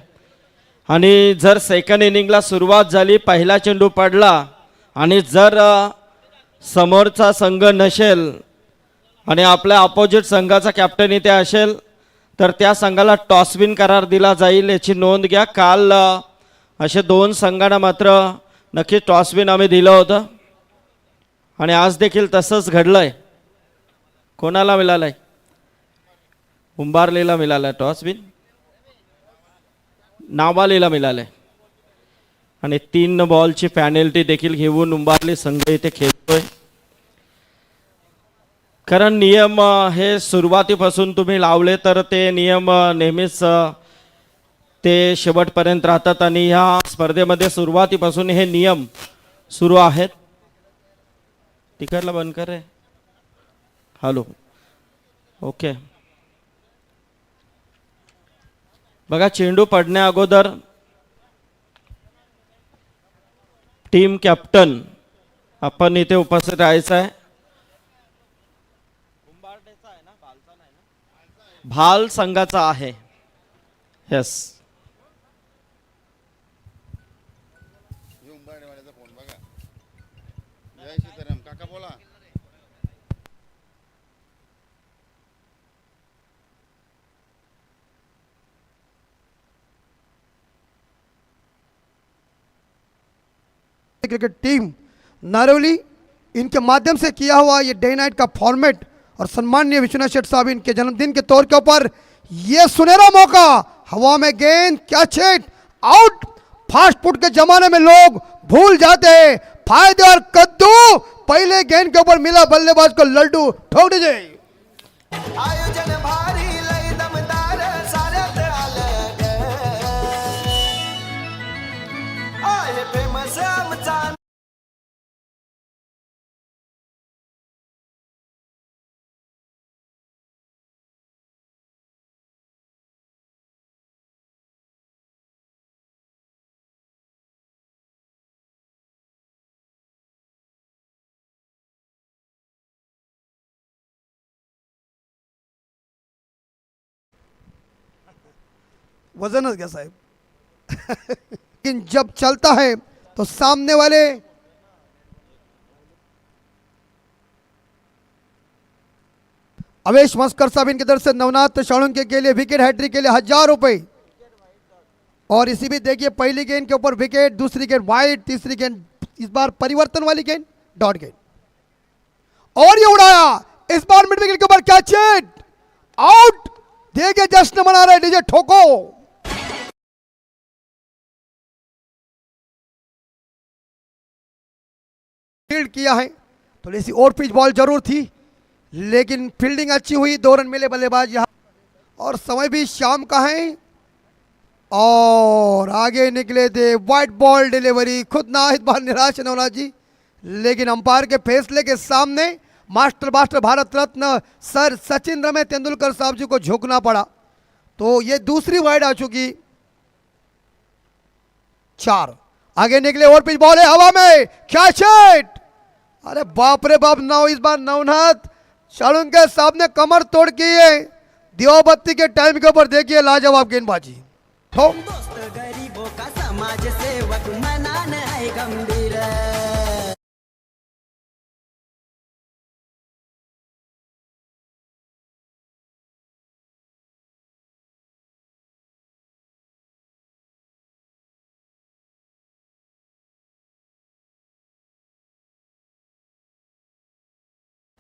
आणि जर सेकंड इनिंगला सुरुवात झाली, पहिला चेंडू पडला आणि जर समोरचा संघ नसेल आणि आपल्या अपोजिट संघाचा कॅप्टन इथे असेल तर त्या संघाला टॉसविन करार दिला जाईल. याची नोंद घ्या. काल असे दोन संघांना मात्र नक्की टॉसविन आम्ही दिलं होतं आणि आज देखील तसंच घडलंय. कोणाला मिळालंय? उंबारलीला मिळालंय टॉसविन. नावालीला मिळालंय. आणि 3 बॉलची पॅनल्टी देखील घेऊन उंबारली संघ इथे खेळतोय. कारण नियम हे सुरुवातीपासून तुम्ही लावले तर ते नियम नेहमीच ते शेवटपर्यंत राहतात आणि ह्या स्पर्धेमध्ये सुरुवातीपासून हे नियम सुरू आहेत. तिकडला बंद कर रे. Hello okay. बघा, चेंडू पडण्या अगोदर टीम कॅप्टन आपण इथे उपस्थित राहायचं आहे. भाल संघाचा आहे. यस. क्रिकेट टीम नारौली, इनके माध्यम से किया हुआ ये डे नाइट का फॉर्मेट और सम्माननीय विश्वनाथ शेठ साहब इनके जन्मदिन के तौर के ऊपर ये सुनहरा मौका. हवा में गेंद क्या छेट आउट. फास्ट फुट के जमाने में लोग भूल जाते हैं फायदे और कद्दू. पहले गेंद के ऊपर मिला बल्लेबाज को लड्डू ठोक दीजिए. आयोजन भारी लय दमदार साऱ्यात आलं ग. आहे फेमस आमचा वजनच घ्या साहेब. लेकिन जब चलता है तो सामने वाले अवेश मस्कर साहब इनकी तरफ से नवनाथ शाळुंके के लिए विकेट हैट्रिक के लिए 1000 रुपए. और इसी भी देखिए, पहली गेंद के ऊपर विकेट, दूसरी गेंद वाइड, तीसरी गेंद इस बार परिवर्तन वाली गेंद डॉट गेंद. और ये उड़ाया इस बार मिड विकेट के ऊपर कैच इट आउट, देखिए जश्न मना रहे डीजे ठोको। फील्ड किया है, थोड़ी सी और पिच बॉल जरूर थी, लेकिन फील्डिंग अच्छी हुई, 2 रन मिले बल्लेबाज यहां, और समय भी शाम का है, और आगे निकले थे वाइट बॉल डिलीवरी, खुद ना इस बार निराश नवनाथ जी, लेकिन अंपायर के फैसले के सामने master blaster Bharat Ratna sir Sachin रमे तेंदुलकर साहब जी को झुकना पड़ा। तो ये दूसरी वाइड आ चुकी, 4 आगे निकले और पिच बॉल है हवा में, कैच इट, अरे बाप रे बाप, नौ इस बार नवनाथ शालुंके साहब ने कमर तोड़ की है, दिवाबत्ती के टाइम के ऊपर देखिए लाजवाब गेंदबाजी। दोस्त गरीबों का समाज सेवक मनान है गंभीर।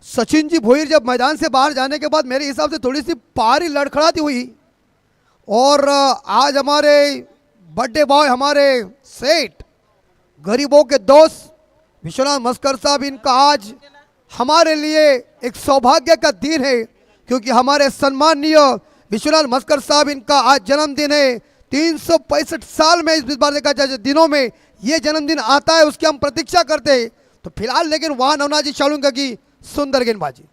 सचिन जी भोईर जब मैदान से बाहर जाने के बाद मेरे हिसाब से थोड़ी सी पारी लड़खड़ाती हुई, और आज हमारे बर्थडे बॉय, हमारे सेठ, गरीबों के दोस्त विश्वनाथ मस्कर साहब, इनका आज हमारे लिए एक सौभाग्य का दिन है, क्योंकि हमारे सम्माननीय विश्वनाथ मस्कर साहब, इनका आज जन्मदिन है। 365 साल में इस बार देखा जाए दिनों में ये जन्मदिन आता है, उसकी हम प्रतीक्षा करते हैं। तो फिलहाल लेकिन वहां नवनाथ जी शालुंका की सुंदर गेंदबाजी,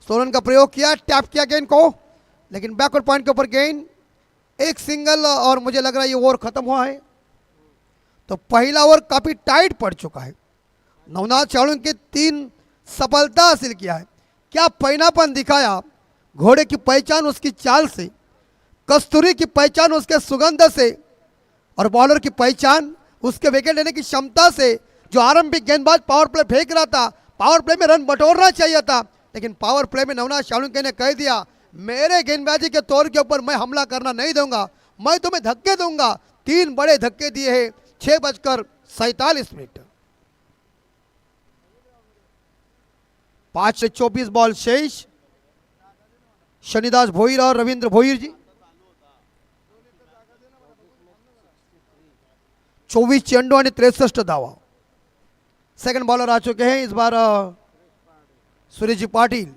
सोलन का प्रयोग किया, टैप किया गेंद को, लेकिन बैकवर्ड पॉइंट के ऊपर गेंद, एक सिंगल, और मुझे लग रहा है ये ओवर खत्म हुआ है। तो पहला ओवर काफी टाइट पड़ चुका है, नवनाथ शालुंके 3 सफलता हासिल किया है। क्या पैनापन दिखाया, घोड़े की पहचान उसकी चाल से, कस्तूरी की पहचान उसके सुगंध से, और बॉलर की पहचान उसके विकेट लेने की क्षमता से। जो आरंभिक गेंदबाज पावर प्ले फेंक रहा था, पावर प्ले में रन बटोरना चाहिए था, लेकिन पावर प्ले में नवनाथ शालुंके ने कह दिया, मेरे गेंदबाजी के तौर के ऊपर मैं हमला करना नहीं दूंगा, मैं तुम्हें धक्के दूंगा। 3 बड़े धक्के दिए हैं, 6:47 5 से 24 बॉल शेष, शनिदास भोईर और रविंद्र भोईर जी, 24 चेंडू आणि 63 धावा। सेकंड बॉलर आ चुके हैं इस बार सुरेश जी पाटिल।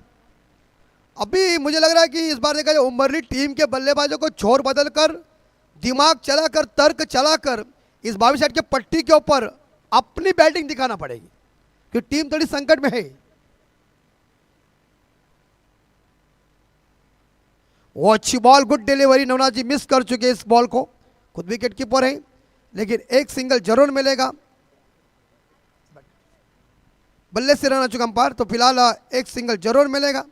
अभी मुझे लग रहा है कि इस बार देखा जाए उमरली टीम के बल्लेबाजों को छोर बदलकर, दिमाग चलाकर, तर्क चलाकर इस 22 साइड के पट्टी के ऊपर अपनी बैटिंग दिखाना पड़ेगी, क्योंकि टीम थोड़ी संकट में है। वो अच्छी बॉल, गुड डिलीवरी, नवनाथ जी मिस कर चुके इस बॉल को, खुद विकेट कीपर है, लेकिन एक सिंगल जरूर मिलेगा। बल्ले से रन आ चुका अंपायर, तो फिलहाल एक सिंगल जरूर मिलेगा।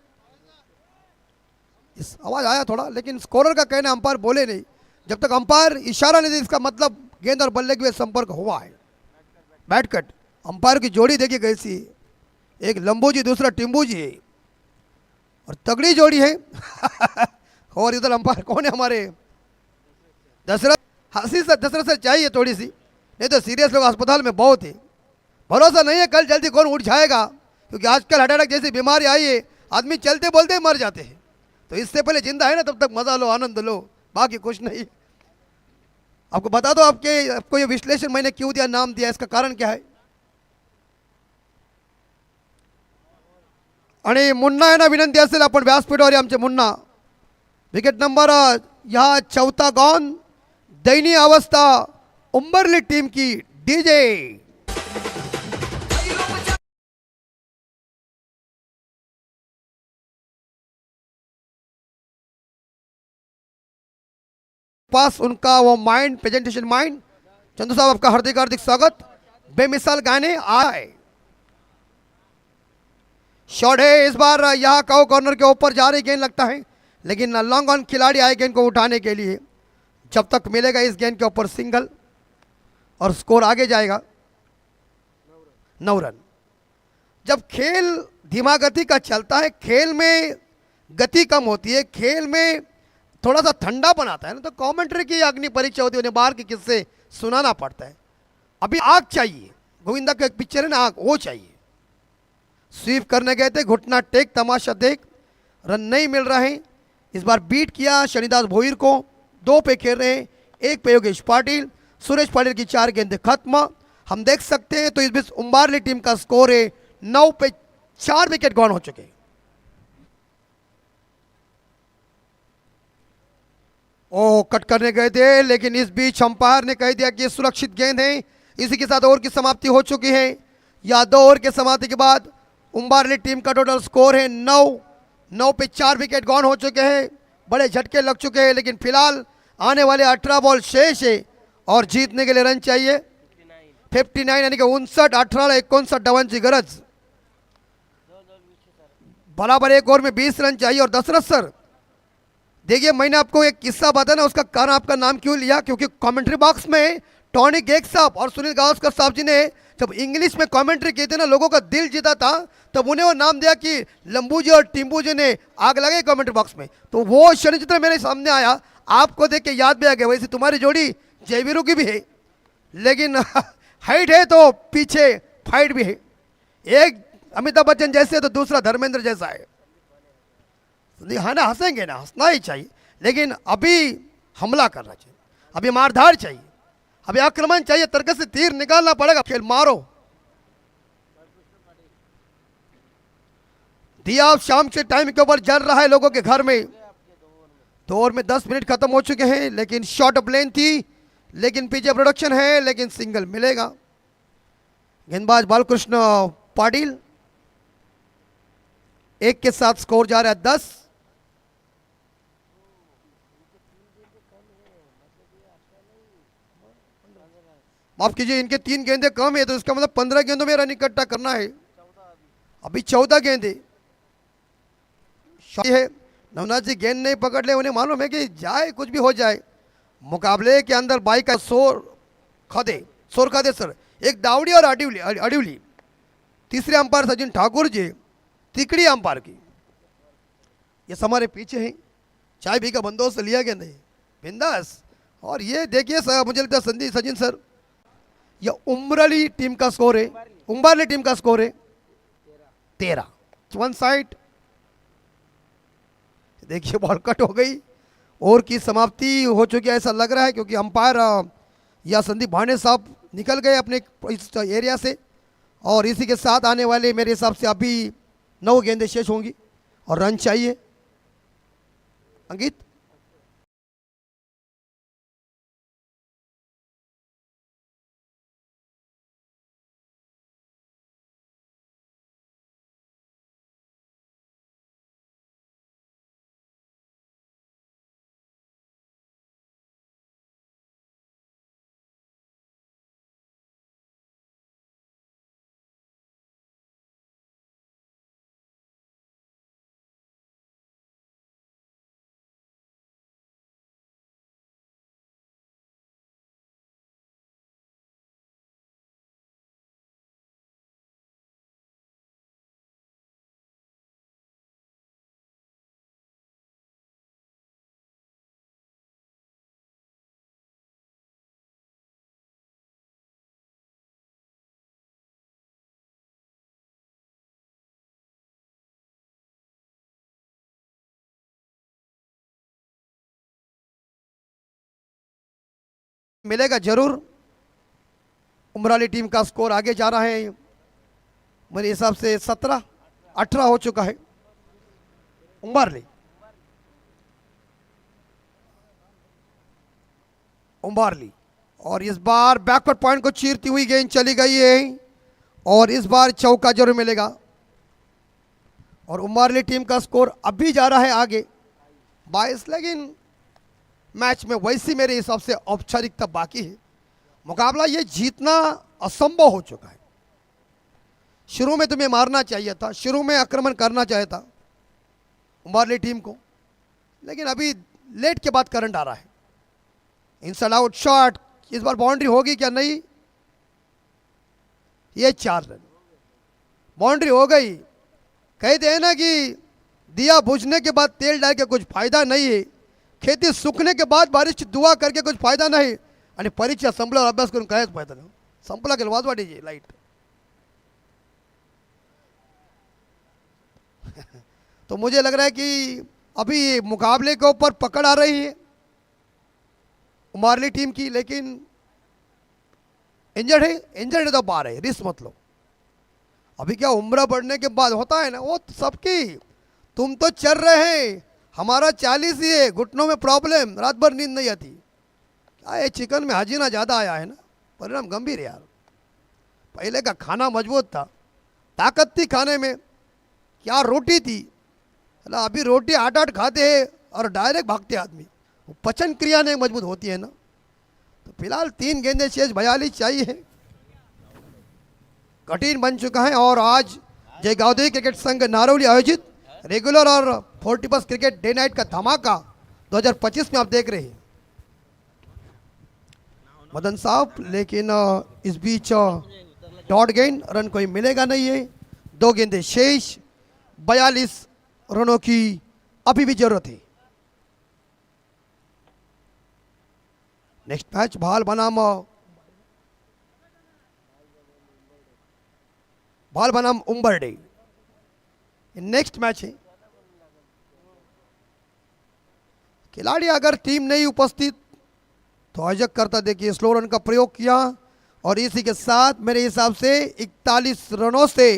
इस आवाज आया थोड़ा, लेकिन स्कोरर का कहना अंपायर बोले नहीं, जब तक अंपायर इशारा नहीं दे इसका मतलब गेंद और बल्ले के बीच संपर्क हुआ है। बैट कट, अंपायर की जोड़ी देखिए कैसी, एक लंबू जी दूसरा टिम्बू जी है, और तगड़ी जोड़ी है। और इधर अंपायर कौन है हमारे, दशरथ। हंसी से दशरथ से चाहिए थोड़ी सी, नहीं तो सीरियस लोग अस्पताल में बहुत है, भरोसा नहीं है कल जल्दी कौन उठ जाएगा, क्योंकि आजकल हार्ट अटैक जैसी बीमारी आई है, आदमी चलते बोलते ही मर जाते हैं। तो इससे पहले जिंदा है ना, तब तक मजा लो, आनंद लो, बाकी कुछ नहीं। आपको बता दो, आपको ये विश्लेषण मैंने क्यों दिया, नाम दिया, इसका कारण क्या है। आणि मुन्ना यांना विनंती असेल, आपण व्यासपीठावर आमचे मुन्ना, विकेट नंबर या 4था गॉन, दयनीय अवस्था उंबरली टीम की। डीजे पास उनका वो माइंड, प्रेजेंटेशन माइंड। चंदू साहब आपका हार्दिक हार्दिक स्वागत। बेमिसाल गाने आए, शॉट है इस बार, यहाँ काउ कॉर्नर के ऊपर जा रही गेंद लगता है, लेकिन लॉन्ग ऑन खिलाड़ी आए गेंद को उठाने के लिए। जब तक मिलेगा इस गेंद के ऊपर सिंगल, और स्कोर आगे जाएगा 9 रन। जब खेल धीमा गति का चलता है, खेल में गति कम होती है, खेल में थोड़ा सा ठंडा बनाता है ना, तो कमेंट्री की अग्नि परीक्षा होती है, उन्हें बाहर के किस्से सुनाना पड़ता है। अभी आग चाहिए, गोविंदा का एक पिक्चर है ना, आग, वो चाहिए। स्वीप करने गए थे, घुटना टेक तमाशा देख, रन नहीं मिल रहे हैं। इस बार बीट किया शनिदास भोईर को, 2 पे खेल रहे हैं, 1 पे योगेश पाटिल। सुरेश पाटिल की 4 गेंदें खत्म। हम देख सकते हैं तो इस बीच उम्बारली टीम का स्कोर है 9 पे 4 विकेट गॉन हो चुके हैं। ओ कट करने गए थे, लेकिन इस बीच अंपायर ने कह दिया कि ये सुरक्षित गेंद है। इसी के साथ ओवर की समाप्ति हो चुकी है। या 2 ओवर के समाप्ति के बाद उम्बारली टीम का टोटल स्कोर है 9 पे 4 विकेट गॉन हो चुके हैं। बड़े झटके लग चुके हैं, लेकिन फिलहाल आने वाले 18 बॉल शेष है और जीतने के लिए रन चाहिए 59, यानी कि 59, 18, 59 डावांची गरज। बराबर 1 ओवर में 20 रन चाहिए। और दशरथ सर देखिए, मैंने आपको एक किस्सा बताया ना, उसका कारण आपका नाम क्यों लिया, क्योंकि कमेंट्री बॉक्स में टॉनी गेक साहब और सुनील गावस्कर साहब जी ने जब इंग्लिश में कमेंट्री की थी ना, लोगों का दिल जीता था, तब उन्हें वो नाम दिया कि लंबू जी और टिम्बू जी ने आग लगाई कमेंट्री बॉक्स में। तो वो शनिचित्र मेरे सामने आया, आपको देख के याद भी आ गया। वैसे तुम्हारी जोड़ी जयवीरू की भी है, लेकिन हाइट है तो पीछे फाइट भी है। एक अमिताभ बच्चन जैसे तो दूसरा धर्मेंद्र जैसा है। हाँ ना, हंसेंगे ना, हंसना ही चाहिए, लेकिन अभी हमला करना चाहिए, अभी मारधाड़ चाहिए, अभी आक्रमण चाहिए, तर्क से तीर निकालना पड़ेगा। खेल मारो दिया। अब शाम के टाइम के ऊपर जल रहा है लोगों के घर में। 2 ओवर में 10 मिनट खत्म हो चुके हैं, लेकिन शॉर्ट ऑफ लेन थी, लेकिन पीछे प्रोडक्शन है, लेकिन सिंगल मिलेगा। गेंदबाज बालकृष्ण पाटिल 1 के साथ स्कोर जा रहा है 10। माफ कीजिए, इनके 3 गेंदें कम है, तो इसका मतलब 15 गेंदों में रन इकट्ठा करना है। अभी 14 गेंदें है। नवनाथ जी गेंद नहीं पकड़ ले, उन्हें मालूम है कि जाए कुछ भी हो जाए। मुकाबले के अंदर बाई का शोर खादे सर, एक दावड़ी और अडिवली। तीसरे अंपायर सचिन ठाकुर जी, तिकड़ी अंपायर की। ये हमारे पीछे हैं, चाय भी का बंदोबस्त लिया गया नहीं, बिंदास। और ये देखिए सर, मुझे लगता है सचिन सर, यह उम्बारली टीम का स्कोर है, उम्बारली टीम का स्कोर है 13। 1 साइड। देखिए बॉल कट हो गई, ओवर की समाप्ति हो चुकी है ऐसा लग रहा है, क्योंकि अंपायर या संदीप भाणे साहब निकल गए अपने इस एरिया से। और इसी के साथ आने वाले मेरे हिसाब से अभी 9 गेंदें शेष होंगी और रन चाहिए। अंकित मिलेगा जरूर। उम्बारली टीम का स्कोर आगे जा रहा है, मेरे हिसाब से 17-18 हो चुका है। उम्बारली और इस बार बैकवर्ड पॉइंट को चीरती हुई गेंद चली गई है और इस बार चौका जरूर मिलेगा। और उम्बारली टीम का स्कोर अभी जा रहा है आगे 22, लेकिन मैच में वैसी मेरे हिसाब से औपचारिकता बाकी है। मुकाबला ये जीतना असंभव हो चुका है। शुरू में तुम्हें मारना चाहिए था, शुरू में आक्रमण करना चाहिए था उम्बारली टीम को, लेकिन अभी लेट के बाद करंट आ रहा है। इनसाइड आउट शॉट, इस बार बाउंड्री होगी क्या? नहीं, ये 4 रन, बाउंड्री हो गई। कहते हैं ना कि दिया बुझने के बाद तेल डाल के कुछ फायदा नहीं है, खेती सुकने के बाद बारिश दुआ करके कुछ फायदा नाही। आणि परीक्षा संपल्यावर अभ्यास करून काहीच फायदा नाही. संपला गेला वाजवा डीजे लाईट. तो मुझे लग रहा है कि अभी ये मुकाबले के ऊपर पकड़ आ रही है उमारली टीम की, लेकिन इंजर्ड है, इंजर्ड तो पा रहे, रिस्क मत लो। अभी क्या उम्र बढ़ने के बाद होता है ना, वो सबकी, तुम तो चल रहे हैं, हमारा 40 ही है, घुटनों में प्रॉब्लम, रात भर नींद नहीं आती। क्या है, चिकन में हजीना ज़्यादा आया है ना, परिणाम गंभीर है यार। पहले का खाना मजबूत था, ताकत थी खाने में, क्या रोटी थी। अला अभी रोटी 8-8 खाते हैं और डायरेक्ट भागते आदमी, वो पचन क्रिया नहीं मजबूत होती है ना। तो फिलहाल 3 गेंदे शेष 42 चाहिए, कठिन बन चुका है। और आज जय गावदेवी क्रिकेट संघ नारौली आयोजित रेगुलर और 40+ क्रिकेट डे नाइट का धमाका 2025 में आप देख रहे हैं मदन साहब। लेकिन इस बीच डॉट गेंद, रन कोई मिलेगा नहीं है। 2 गेंदे शेष, 42 रनों की अभी भी जरूरत है। नेक्स्ट मैच भाल बनाम उम्बरडे, नेक्स्ट मैच है। खिलाड़ी अगर टीम नहीं उपस्थित तो आयोजक करता देखिए स्लो रन का प्रयोग किया, और इसी के साथ मेरे हिसाब से 41 रनों से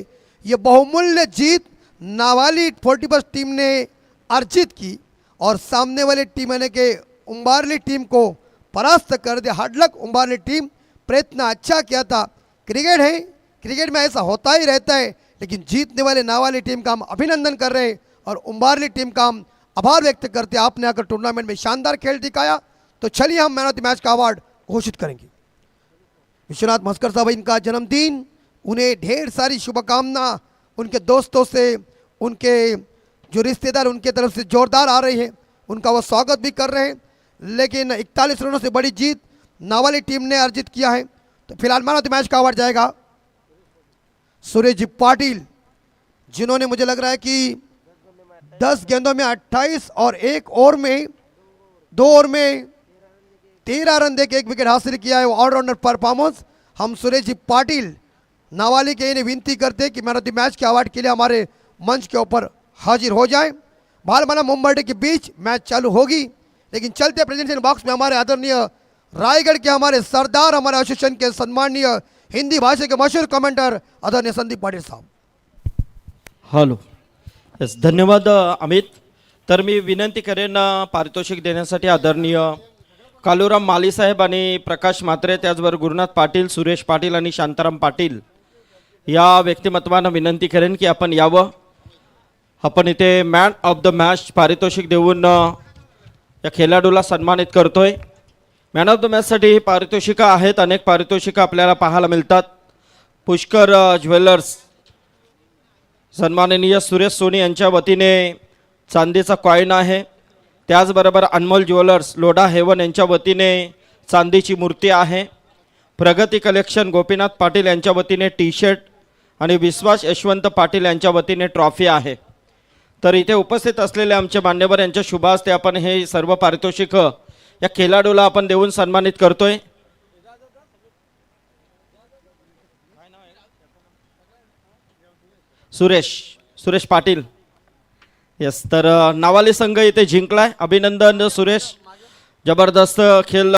ये बहुमूल्य जीत नावाली 40+ टीम ने अर्जित की और सामने वाली टीम यानी कि उम्बारली टीम को परास्त कर दिया। हार्ड लक उम्बारली टीम, प्रयत्न अच्छा किया था। क्रिकेट है, क्रिकेट में ऐसा होता ही रहता है, लेकिन जीतने वाले नावाली टीम का हम अभिनंदन कर रहे हैं और उम्बारली टीम का हम आभार व्यक्त करते हैं। आपने अगर टूर्नामेंट में शानदार खेल दिखाया तो चलिए हम मैन ऑफ द मैच का अवार्ड घोषित करेंगे। विश्वनाथ मस्कर साहब, इनका जन्मदिन, उन्हें ढेर सारी शुभकामना, उनके दोस्तों से, उनके जो रिश्तेदार उनके तरफ से जोरदार आ रही है, उनका वो स्वागत भी कर रहे हैं। लेकिन 41 रनों से बड़ी जीत नावाली टीम ने अर्जित किया है। तो फिलहाल मैन ऑफ द मैच का अवार्ड जाएगा सुरेश जी पाटिल, जिन्होंने मुझे लग रहा है कि 10 गेंदों में 28 और 1 ओवर में 2 ओवर में 13 रन देके 1 विकेट हासिल किया है। वो ऑलराउंडर परफॉर्मेंस। हम सुरेश जी पाटिल नावाली के इन्हें विनती करते हैं कि मैन ऑफ द मैच के अवार्ड के लिए हमारे मंच के ऊपर हाजिर हो जाए। भाल बनाम उम्बरडे के बीच मैच चालू होगी, लेकिन चलते प्रेजेंटेशन बॉक्स में हमारे आदरणीय रायगढ़ के हमारे सरदार, हमारे एसोसिएशन के सम्माननीय हिंदी भाषा के मशहूर कमेंटर आदरणीय संदीप पाटिल साहब। हॅलो, यस, धन्यवाद अमित. तर मी विनंती करेन पारितोषिक देण्यासाठी आदरणीय कालूराम माली साहेब आणि प्रकाश म्हात्रे, त्याचबरोबर गुरुनाथ पाटील, सुरेश पाटील आणि शांताराम पाटील या व्यक्तिमत्वांना विनंती करेन की आपण यावं. आपण इथे मॅन ऑफ द मॅच पारितोषिक देऊन या खेळाडूला सन्मानित करतोय. मॅन ऑफ द मॅचसाठी पारितोषिकं आहेत, अनेक पारितोषिकं आपल्याला पाहायला मिळतात. पुष्कर ज्वेलर्स सन्माननीय सुरेश सोनी यांच्या वतीने चांदीचा कॉईन आहे. त्याचबरोबर अनमोल ज्वेलर्स लोढा हेवन यांच्या वतीने चांदीची मूर्ती आहे. प्रगती कलेक्शन गोपीनाथ पाटील यांच्या वतीने टी शर्ट आणि विश्वास यशवंत पाटील यांच्या वतीने ट्रॉफी आहे. तर इथे उपस्थित असलेले आमचे मान्यवर यांच्या शुभ हस्ते आपण हे सर्व पारितोषिकं या खेळाडूला आपण देऊन सन्मानित करतोय. सुरेश पाटील, यस. तर नावाली संघ इथे जिंकलाय. अभिनंदन सुरेश, जबरदस्त खेळ